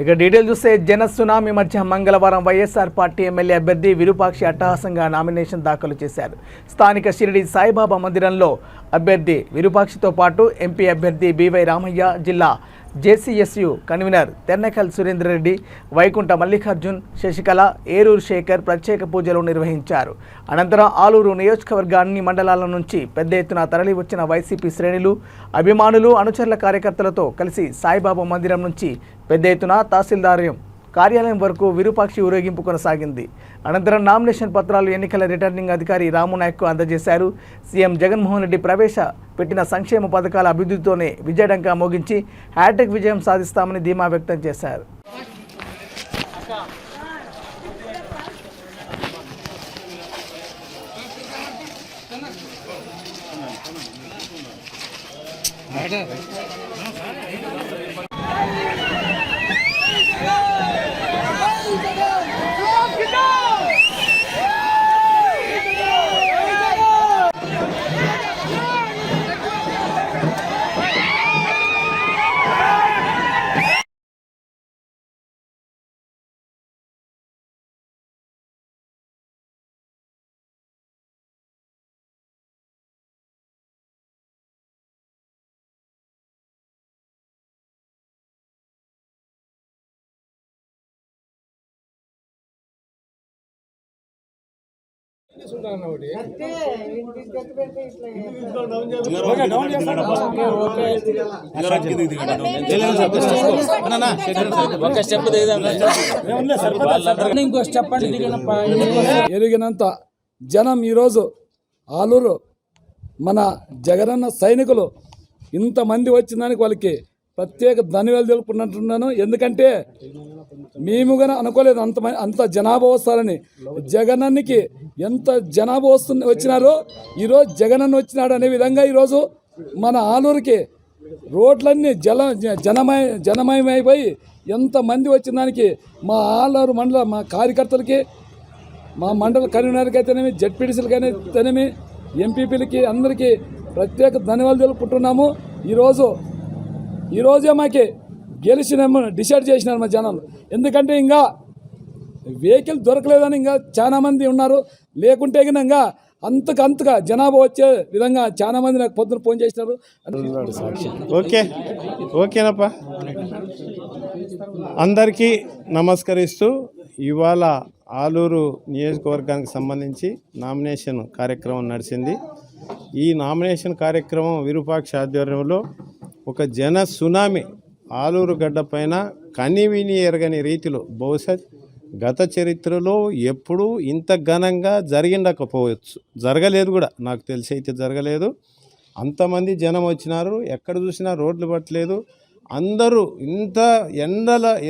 ఇక డీటెయిల్ చూస్తే జన సునామీ మధ్య మంగళవారం వైఎస్ఆర్ పార్టీ ఎమ్మెల్యే అభ్యర్థి విరూపాక్షి అట్టహాసంగా నామినేషన్ దాఖలు చేశారు. స్థానిక షిరిడి సాయిబాబా మందిరంలో అభ్యర్థి విరూపాక్షితో పాటు ఎంపీ అభ్యర్థి బివై రామయ్య, జిల్లా జేసీఎస్యు కన్వీనర్ తెన్నకల్ సురేంద్రరెడ్డి, వైకుంఠ మల్లికార్జున్, శశికళ, ఏరూరు శేఖర్ ప్రత్యేక పూజలు నిర్వహించారు. అనంతరం ఆలూరు నియోజకవర్గ అన్ని మండలాల నుంచి పెద్ద ఎత్తున తరలి వచ్చిన వైసీపీ శ్రేణులు, అభిమానులు, అనుచరుల కార్యకర్తలతో కలిసి సాయిబాబా మందిరం నుంచి పెద్ద ఎత్తున తహసీల్దార్ కార్యాలయం వరకు విరూపాక్షి ఊరేగింపు కొనసాగింది. అనంతరం నామినేషన్ పత్రాలు ఎన్నికల రిటర్నింగ్ అధికారి రామునాయక్కు అందజేశారు. సీఎం జగన్మోహన్ రెడ్డి ప్రవేశపెట్టిన సంక్షేమ పథకాల అభివృద్ధితోనే విజయడంకా మోగించి హ్యాట్రిక్ విజయం సాధిస్తామని ధీమా వ్యక్తం చేశారు. ఎరిగినంత జనం ఈరోజు ఆలూరు మన జగనన్న సైనికులు ఇంతమంది వచ్చిందానికి వాళ్ళకి ప్రత్యేక ధన్యవాదాలు తెలుపుకుంటున్నాను. ఎందుకంటే మేము కానీ అనుకోలేదు అంత జనాభా వస్తారని. జగనన్నకి ఎంత జనాభా వచ్చినారో ఈరోజు జగనన్న వచ్చినాడు అనే విధంగా ఈరోజు మన ఆలూరుకి రోడ్లన్నీ జనమయమైపోయి ఎంతమంది వచ్చిన దానికి మా ఆలూరు మండల మా కార్యకర్తలకి, మా మండల కన్వీనర్కి అయితేనేమి, జడ్పీటీసీలకి అయితేనేమి, ఎంపీపీలకి అందరికీ ప్రత్యేక ధన్యవాదాలు తెలుపుకుంటున్నాము. ఈరోజే మాకి గెలిచినాము డిసైడ్ చేసినారు మా జనాలు. ఎందుకంటే ఇంకా వెహికల్ దొరకలేదని ఇంకా చాలామంది ఉన్నారు. లేకుంటే ఇంకా అంతగా జనాభా వచ్చే విధంగా చాలామంది నాకు పొద్దున ఫోన్ చేసినారు. ఓకేనప్పా. అందరికీ నమస్కరిస్తూ ఇవాళ ఆలూరు నియోజకవర్గానికి సంబంధించి నామినేషన్ కార్యక్రమం నడిచింది. ఈ నామినేషన్ కార్యక్రమం విరూపాక్షి ఆధ్వర్యంలో ఒక జన సునామీ ఆలూరు గడ్డ పైన కనివిని ఎరగని రీతిలో, బహుశా గత చరిత్రలో ఎప్పుడూ ఇంత ఘనంగా జరిగిండకపోవచ్చు, జరగలేదు కూడా, నాకు తెలిసి అయితే జరగలేదు. అంతమంది జనం వచ్చినారు, ఎక్కడ చూసినా రోడ్లు పట్టలేదు. అందరూ ఇంత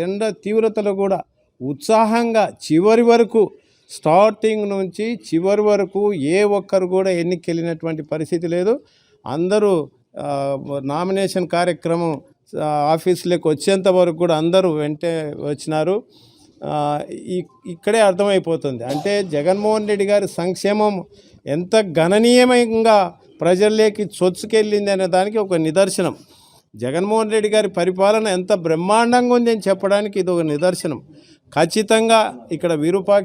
ఎండ తీవ్రతలో కూడా ఉత్సాహంగా చివరి వరకు, స్టార్టింగ్ నుంచి చివరి వరకు ఏ ఒక్కరు కూడా ఎన్నికెళ్ళినటువంటి పరిస్థితి లేదు. అందరూ నామినేషన్ కార్యక్రమం ఆఫీసులోకి వచ్చేంత వరకు కూడా అందరూ వెంటే వచ్చినారు. ఇక్కడే అర్థమైపోతుంది అంటే జగన్మోహన్ రెడ్డి గారి సంక్షేమం ఎంత గణనీయంగా ప్రజల్లోకి చొచ్చుకెళ్ళింది అనే దానికి ఒక నిదర్శనం. జగన్మోహన్ రెడ్డి గారి పరిపాలన ఎంత బ్రహ్మాండంగా ఉంది అని చెప్పడానికి ఇది ఒక నిదర్శనం. ఖచ్చితంగా ఇక్కడ విరూపాక్షి